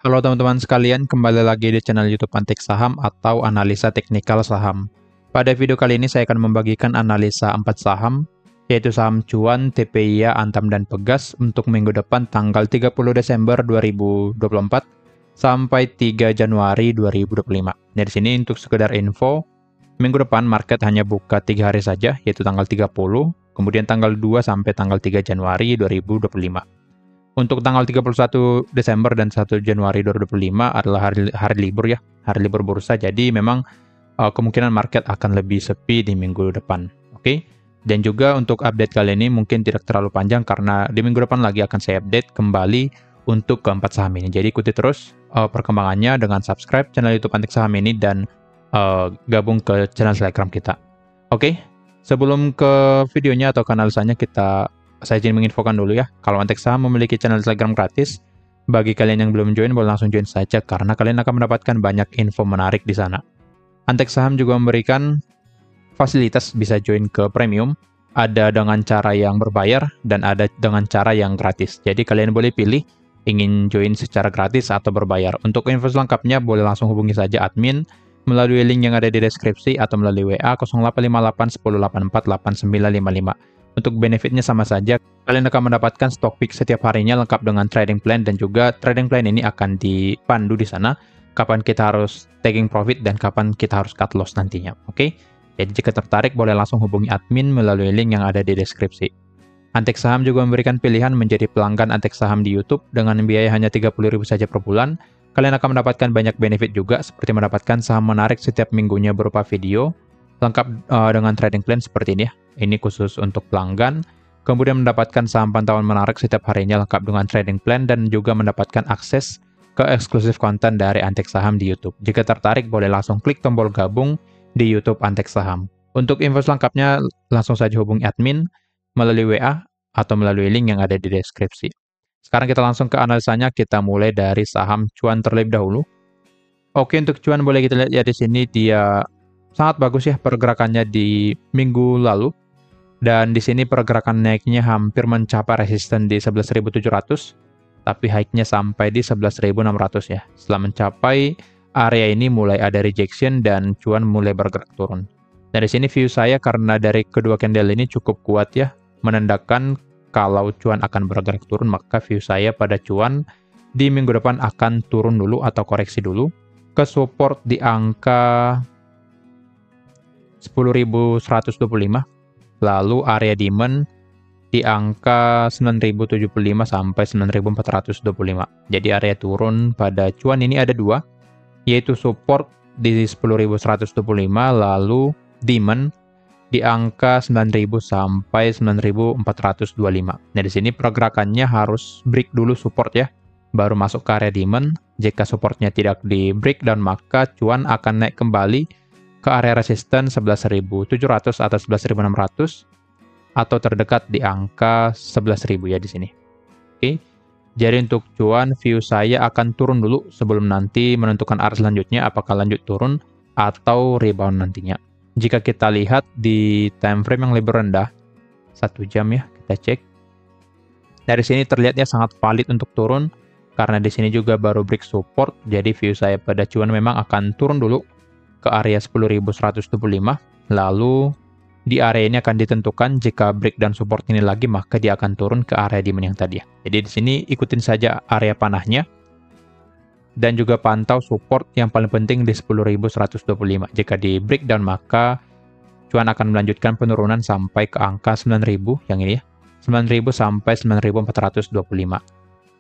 Halo teman-teman sekalian, kembali lagi di channel YouTube Antik Saham atau Analisa Teknikal Saham. Pada video kali ini saya akan membagikan analisa 4 saham, yaitu saham cuan, TPIA, Antam, dan Pegas untuk minggu depan tanggal 30 Desember 2024 sampai 3 Januari 2025. Nah, di sini untuk sekedar info, minggu depan market hanya buka 3 hari saja, yaitu tanggal 30, kemudian tanggal 2 sampai tanggal 3 Januari 2025. Untuk tanggal 31 Desember dan 1 Januari 2025 adalah hari libur ya, hari libur bursa. Jadi memang kemungkinan market akan lebih sepi di minggu depan. Oke. Dan juga untuk update kali ini mungkin tidak terlalu panjang karena di minggu depan lagi akan saya update kembali untuk keempat saham ini. Jadi ikuti terus perkembangannya dengan subscribe channel YouTube Antik Saham ini dan gabung ke channel Telegram kita. Oke. Sebelum ke videonya atau ke analisanya saya izin menginfokan dulu ya, kalau Antik Saham memiliki channel Telegram gratis. Bagi kalian yang belum join, boleh langsung join saja karena kalian akan mendapatkan banyak info menarik di sana. Antik Saham juga memberikan fasilitas bisa join ke premium, ada dengan cara yang berbayar dan ada dengan cara yang gratis. Jadi kalian boleh pilih ingin join secara gratis atau berbayar. Untuk info selengkapnya boleh langsung hubungi saja admin melalui link yang ada di deskripsi atau melalui WA 0858 1084 8955. Untuk benefitnya sama saja, kalian akan mendapatkan stock pick setiap harinya lengkap dengan trading plan dan juga trading plan ini akan dipandu di sana kapan kita harus taking profit dan kapan kita harus cut loss nantinya. Oke? Jadi jika tertarik boleh langsung hubungi admin melalui link yang ada di deskripsi. Antik Saham juga memberikan pilihan menjadi pelanggan Antik Saham di YouTube dengan biaya hanya 30.000 saja per bulan. Kalian akan mendapatkan banyak benefit juga seperti mendapatkan saham menarik setiap minggunya berupa video lengkap dengan trading plan seperti ini ya. Ini khusus untuk pelanggan. Kemudian mendapatkan saham pantauan menarik setiap harinya lengkap dengan trading plan dan juga mendapatkan akses ke eksklusif konten dari Antik Saham di YouTube. Jika tertarik boleh langsung klik tombol gabung di YouTube Antik Saham. Untuk info selengkapnya langsung saja hubungi admin melalui WA atau melalui link yang ada di deskripsi. Sekarang kita langsung ke analisanya. Kita mulai dari saham cuan terlebih dahulu. Oke, untuk cuan boleh kita lihat ya di sini dia sangat bagus ya pergerakannya di minggu lalu. Dan di sini pergerakan naiknya hampir mencapai resisten di 11.700, tapi high-nya sampai di 11.600 ya. Setelah mencapai area ini mulai ada rejection dan cuan mulai bergerak turun. Dari sini view saya karena dari kedua candle ini cukup kuat ya, menandakan kalau cuan akan bergerak turun, maka view saya pada cuan di minggu depan akan turun dulu atau koreksi dulu ke support di angka 10.125. Lalu area demand di angka 9.075 sampai 9.425. Jadi area turun pada cuan ini ada dua, yaitu support di 10.125, lalu demand di angka 9.000 sampai 9.425. Nah, di sini pergerakannya harus break dulu support ya, baru masuk ke area demand. Jika supportnya tidak di breakdown, maka cuan akan naik kembali ke area resisten 11.700 atau 11.600 atau terdekat di angka 11.000 ya di sini. Oke. Jadi untuk cuan view saya akan turun dulu sebelum nanti menentukan arah selanjutnya apakah lanjut turun atau rebound nantinya. Jika kita lihat di time frame yang lebih rendah 1 jam ya, kita cek. Dari sini terlihatnya sangat valid untuk turun karena di sini juga baru break support. Jadi view saya pada cuan memang akan turun dulu ke area 10.125, lalu di area ini akan ditentukan jika breakdown support ini lagi maka dia akan turun ke area demand yang tadi ya. Jadi di sini ikutin saja area panahnya dan juga pantau support yang paling penting di 10.125. Jika di breakdown maka cuan akan melanjutkan penurunan sampai ke angka 9.000 yang ini ya. 9.000 sampai 9.425.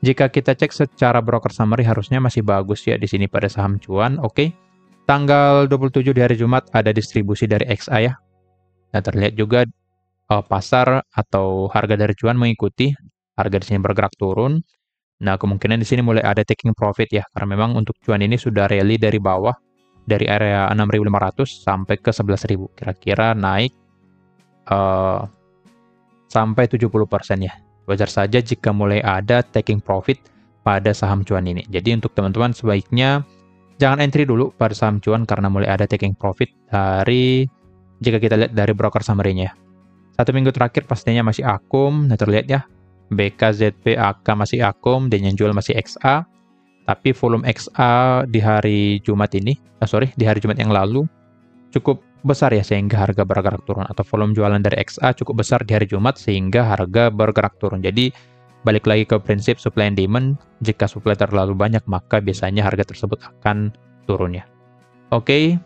Jika kita cek secara broker summary harusnya masih bagus ya di sini pada saham cuan. Oke. Tanggal 27 di hari Jumat ada distribusi dari XA ya. Nah, terlihat juga pasar atau harga dari cuan mengikuti harga di sini bergerak turun. Nah, kemungkinan di sini mulai ada taking profit ya, karena memang untuk cuan ini sudah rally dari bawah dari area 6.500 sampai ke 11.000. Kira-kira naik sampai 70% ya. Wajar saja jika mulai ada taking profit pada saham cuan ini. Jadi untuk teman-teman sebaiknya jangan entry dulu pada saham cuan karena mulai ada taking profit dari jika kita lihat dari broker summary-nya. 1 minggu terakhir pastinya masih akum, nah terlihat ya. BKZP AK masih akum dan yang jual masih XA. Tapi volume XA di hari Jumat ini, di hari Jumat yang lalu cukup besar ya sehingga harga bergerak turun, atau volume jualan dari XA cukup besar di hari Jumat sehingga harga bergerak turun. Jadi balik lagi ke prinsip supply and demand, jika supply terlalu banyak maka biasanya harga tersebut akan turun ya. Oke.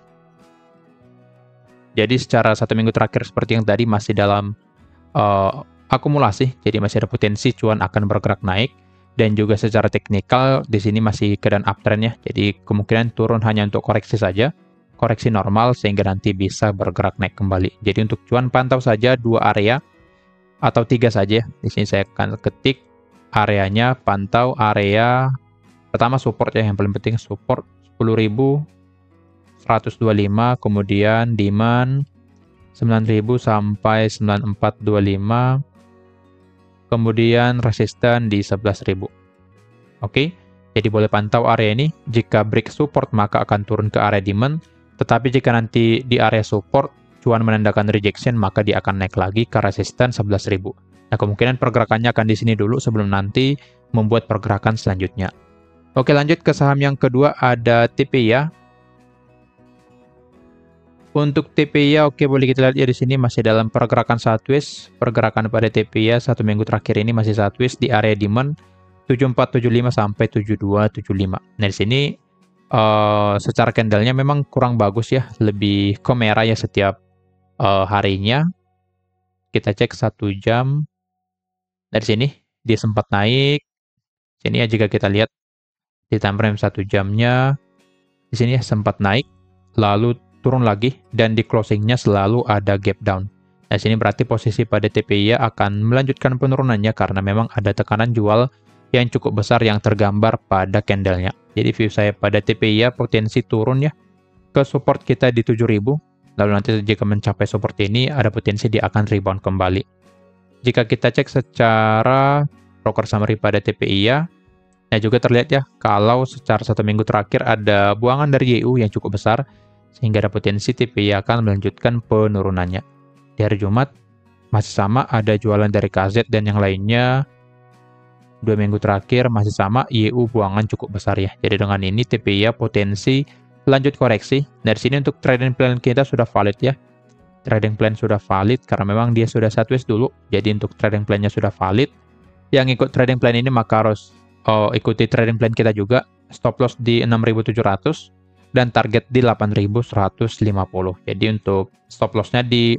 Jadi secara 1 minggu terakhir seperti yang tadi masih dalam akumulasi, jadi masih ada potensi cuan akan bergerak naik, dan juga secara teknikal di sini masih keadaan uptrend ya. Jadi kemungkinan turun hanya untuk koreksi saja, koreksi normal sehingga nanti bisa bergerak naik kembali. Jadi untuk cuan pantau saja 2 area atau 3 saja. Di sini saya akan ketik areanya, pantau area pertama support ya, yang paling penting support 10.125, kemudian demand 9.000 sampai 9425, kemudian resisten di 11.000. Oke, jadi boleh pantau area ini. Jika break support maka akan turun ke area demand, tetapi jika nanti di area support cuan menandakan rejection maka dia akan naik lagi ke resisten 11.000. Nah, kemungkinan pergerakannya akan di sini dulu sebelum nanti membuat pergerakan selanjutnya. Oke, lanjut ke saham yang kedua, ada TPIA. Untuk TPIA, oke, boleh kita lihat ya di sini masih dalam pergerakan sideways. Pergerakan pada TPIA 1 minggu terakhir ini masih sideways di area demand 7475 sampai 7275. Nah, di sini secara candlenya memang kurang bagus ya, lebih ke merah ya setiap harinya. Kita cek 1 jam. Dari sini dia sempat naik. Sini ya, jika kita lihat di time frame 1 jamnya, di sini ya sempat naik, lalu turun lagi, dan di closingnya selalu ada gap down. Nah, sini berarti posisi pada TPIA akan melanjutkan penurunannya karena memang ada tekanan jual yang cukup besar yang tergambar pada candlenya. Jadi view saya pada TPIA potensi turun ya ke support kita di 7.000. Lalu nanti jika mencapai support ini ada potensi dia akan rebound kembali. Jika kita cek secara broker summary pada TPIA, nah juga terlihat ya kalau secara 1 minggu terakhir ada buangan dari YU yang cukup besar, sehingga ada potensi TPIA akan melanjutkan penurunannya. Di hari Jumat masih sama, ada jualan dari KZ dan yang lainnya. 2 minggu terakhir masih sama, YU buangan cukup besar ya. Jadi dengan ini TPIA potensi lanjut koreksi. Dari sini untuk trading plan kita sudah valid ya. Trading plan sudah valid karena memang dia sudah sideways dulu. Jadi untuk trading plannya sudah valid. Yang ikut trading plan ini maka harus ikuti trading plan kita juga. Stop loss di 6.700 dan target di 8.150. Jadi untuk stop loss-nya di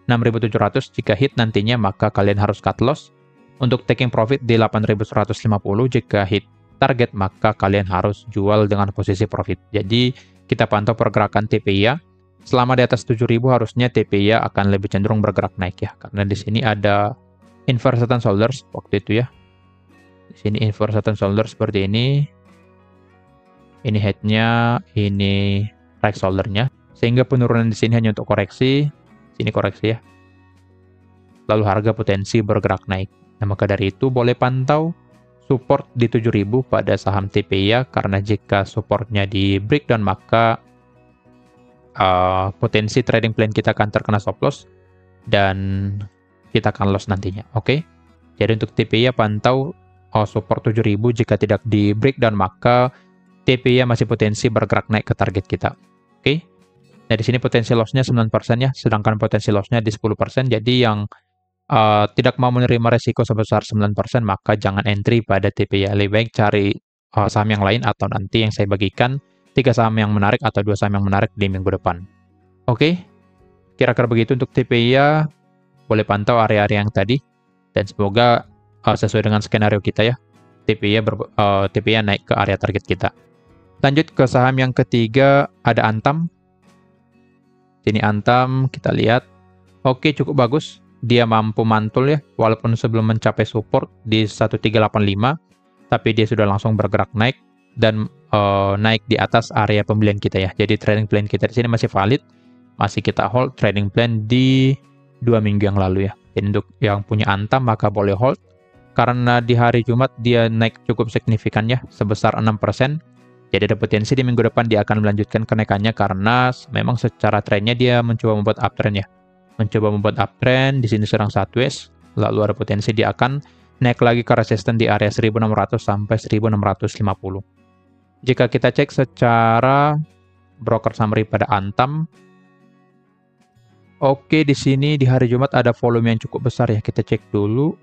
6.700, jika hit nantinya maka kalian harus cut loss. Untuk taking profit di 8.150, jika hit target maka kalian harus jual dengan posisi profit. Jadi kita pantau pergerakan TPIA. Selama di atas 7.000 harusnya TPIA akan lebih cenderung bergerak naik ya, karena di sini ada inverse head and shoulders waktu itu ya. Di sini inverse head and shoulders seperti ini. Ini head-nya, ini right shoulder-nya. Sehingga penurunan di sini hanya untuk koreksi. Sini koreksi ya. Lalu harga potensi bergerak naik. Nah, maka dari itu boleh pantau support di 7.000 pada saham TPIA, karena jika supportnya di breakdown maka potensi trading plan kita akan terkena stop loss dan kita akan loss nantinya. Oke. Jadi untuk TPIA pantau support 7.000, jika tidak di breakdown maka TPIA masih potensi bergerak naik ke target kita. Oke. Nah, di sini potensi loss-nya 9% ya, sedangkan potensi loss-nya di 10%. Jadi yang tidak mau menerima resiko sebesar 9% maka jangan entry pada TPIA. Lebih baik cari saham yang lain, atau nanti yang saya bagikan 3 saham yang menarik atau 2 saham yang menarik di minggu depan. Oke. Kira-kira begitu untuk TPIA. Boleh pantau area-area yang tadi. Dan semoga sesuai dengan skenario kita ya. TPIA naik ke area target kita. Lanjut ke saham yang ketiga, ada Antam. Sini Antam, kita lihat. Oke, cukup bagus. Dia mampu mantul ya, walaupun sebelum mencapai support di 1385, tapi dia sudah langsung bergerak naik dan naik di atas area pembelian kita ya. Jadi trading plan kita di sini masih valid, masih kita hold trading plan di 2 minggu yang lalu ya. Jadi untuk yang punya Antam maka boleh hold, karena di hari Jumat dia naik cukup signifikan ya, sebesar 6%. Jadi ada potensi di minggu depan dia akan melanjutkan kenaikannya, karena memang secara trennya dia mencoba membuat uptrend ya. Mencoba membuat uptrend, di sini sedang sideways, lalu ada potensi dia akan naik lagi ke resisten di area 1.600 sampai 1.650. Jika kita cek secara broker summary pada Antam, oke, di sini di hari Jumat ada volume yang cukup besar ya. Kita cek dulu.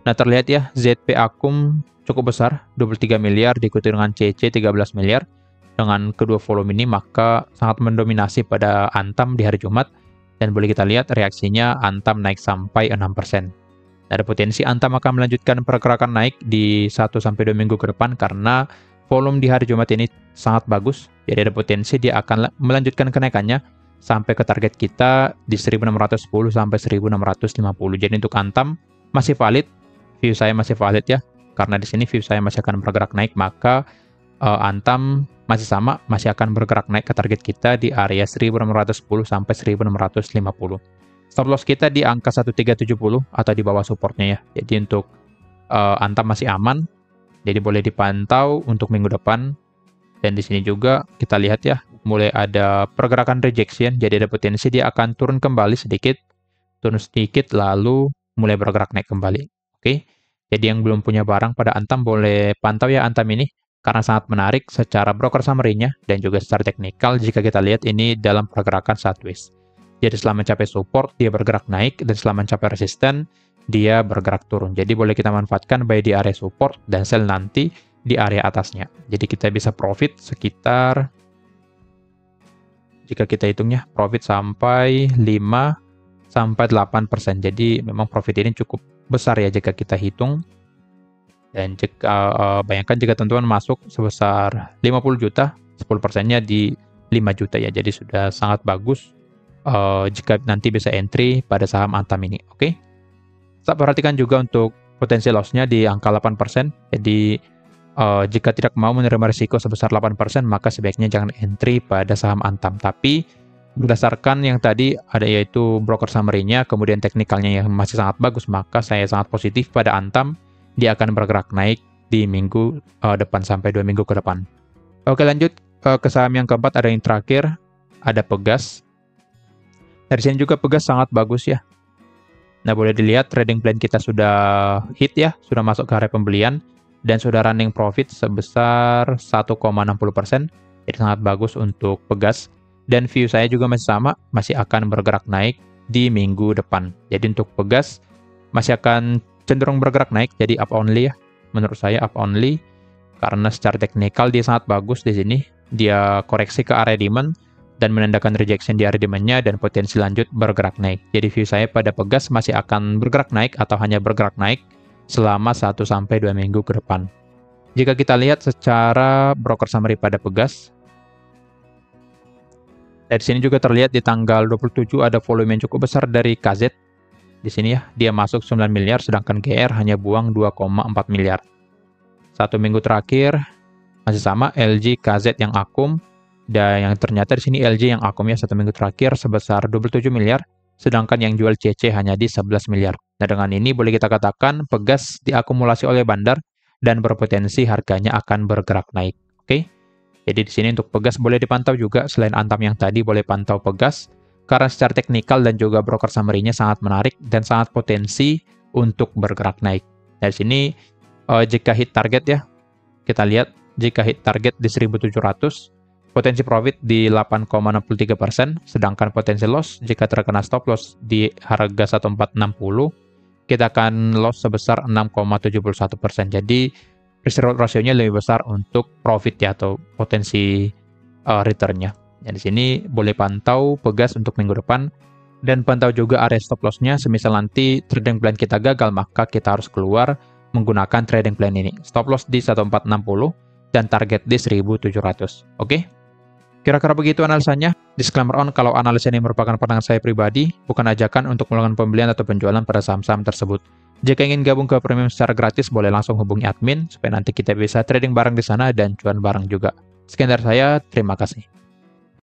Nah, terlihat ya, ZP Akum cukup besar, 23 miliar, diikuti dengan CC 13 miliar. Dengan kedua volume ini, maka sangat mendominasi pada Antam di hari Jumat. Dan boleh kita lihat reaksinya Antam naik sampai 6%. Ada potensi Antam akan melanjutkan pergerakan naik di 1-2 minggu ke depan karena volume di hari Jumat ini sangat bagus. Jadi ada potensi dia akan melanjutkan kenaikannya sampai ke target kita di 1610 sampai 1650. Jadi untuk Antam masih valid, view saya masih valid ya. Karena di sini view saya masih akan bergerak naik, maka Antam masih sama, masih akan bergerak naik ke target kita di area 1610 sampai 1650. Stop loss kita di angka 1370 atau di bawah supportnya ya. Jadi untuk Antam masih aman. Jadi boleh dipantau untuk minggu depan. Dan di sini juga kita lihat ya, mulai ada pergerakan rejection. Jadi ada potensi dia akan turun kembali sedikit. Turun sedikit lalu mulai bergerak naik kembali. Oke. Jadi yang belum punya barang pada Antam boleh pantau ya Antam ini. Karena sangat menarik secara broker summary-nya dan juga secara teknikal jika kita lihat ini dalam pergerakan sideways. Jadi setelah mencapai support, dia bergerak naik, dan setelah mencapai resisten, dia bergerak turun. Jadi boleh kita manfaatkan buy di area support, dan sell nanti di area atasnya. Jadi kita bisa profit sekitar, jika kita hitungnya, profit sampai 5-8%. Jadi memang profit ini cukup besar ya jika kita hitung. Dan jika bayangkan jika teman-teman masuk sebesar 50 juta, 10%-nya di 5 juta ya. Jadi sudah sangat bagus. Jika nanti bisa entry pada saham Antam ini, oke? Tetap perhatikan juga untuk potensi loss-nya di angka 8%. Jadi, jika tidak mau menerima risiko sebesar 8%, maka sebaiknya jangan entry pada saham Antam. Tapi, berdasarkan yang tadi ada yaitu broker summary-nya, kemudian teknikalnya yang masih sangat bagus, maka saya sangat positif pada Antam. Dia akan bergerak naik di minggu depan sampai 2 minggu ke depan. Oke, lanjut ke saham yang keempat, ada yang terakhir, ada Pegas. Dari sini juga Pegas sangat bagus ya. Nah, boleh dilihat trading plan kita sudah hit ya, sudah masuk ke area pembelian, dan sudah running profit sebesar 1,60%. Jadi sangat bagus untuk Pegas. Dan view saya juga masih sama, masih akan bergerak naik di minggu depan. Jadi untuk Pegas, masih akan cenderung bergerak naik, jadi up only ya. Menurut saya up only, karena secara teknikal dia sangat bagus di sini. Dia koreksi ke area demand, dan menandakan rejection di area demand-nya dan potensi lanjut bergerak naik. Jadi view saya pada Pegas masih akan bergerak naik atau hanya bergerak naik selama 1-2 minggu ke depan. Jika kita lihat secara broker summary pada Pegas, dari sini juga terlihat di tanggal 27 ada volume yang cukup besar dari KZ. Di sini ya, dia masuk 9 miliar sedangkan GR hanya buang 2,4 miliar. 1 minggu terakhir masih sama LG KZ yang akum. Dan yang ternyata di sini LG yang akum ya 1 minggu terakhir sebesar 27 miliar, sedangkan yang jual CC hanya di 11 miliar. Nah, dengan ini boleh kita katakan Pegas diakumulasi oleh bandar dan berpotensi harganya akan bergerak naik. Oke. Jadi di sini untuk Pegas boleh dipantau juga, selain Antam yang tadi boleh pantau Pegas karena secara teknikal dan juga broker summary-nya sangat menarik dan sangat potensi untuk bergerak naik. Nah, di sini jika hit target ya, kita lihat jika hit target di 1700, potensi profit di 8,63%, sedangkan potensi loss jika terkena stop loss di harga 1460, kita akan loss sebesar 6,71%. Jadi, risk reward ratio-nya lebih besar untuk profit ya, atau potensi return-nya. Ya, di sini boleh pantau Pegas untuk minggu depan, dan pantau juga area stop loss-nya, semisal nanti trading plan kita gagal, maka kita harus keluar menggunakan trading plan ini. Stop loss di 1460, dan target di 1700. Oke? Kira-kira begitu analisanya. Disclaimer on, kalau analisa ini merupakan pandangan saya pribadi, bukan ajakan untuk melakukan pembelian atau penjualan pada saham-saham tersebut. Jika ingin gabung ke premium secara gratis, boleh langsung hubungi admin, supaya nanti kita bisa trading bareng di sana dan cuan bareng juga. Sekian dari saya, terima kasih.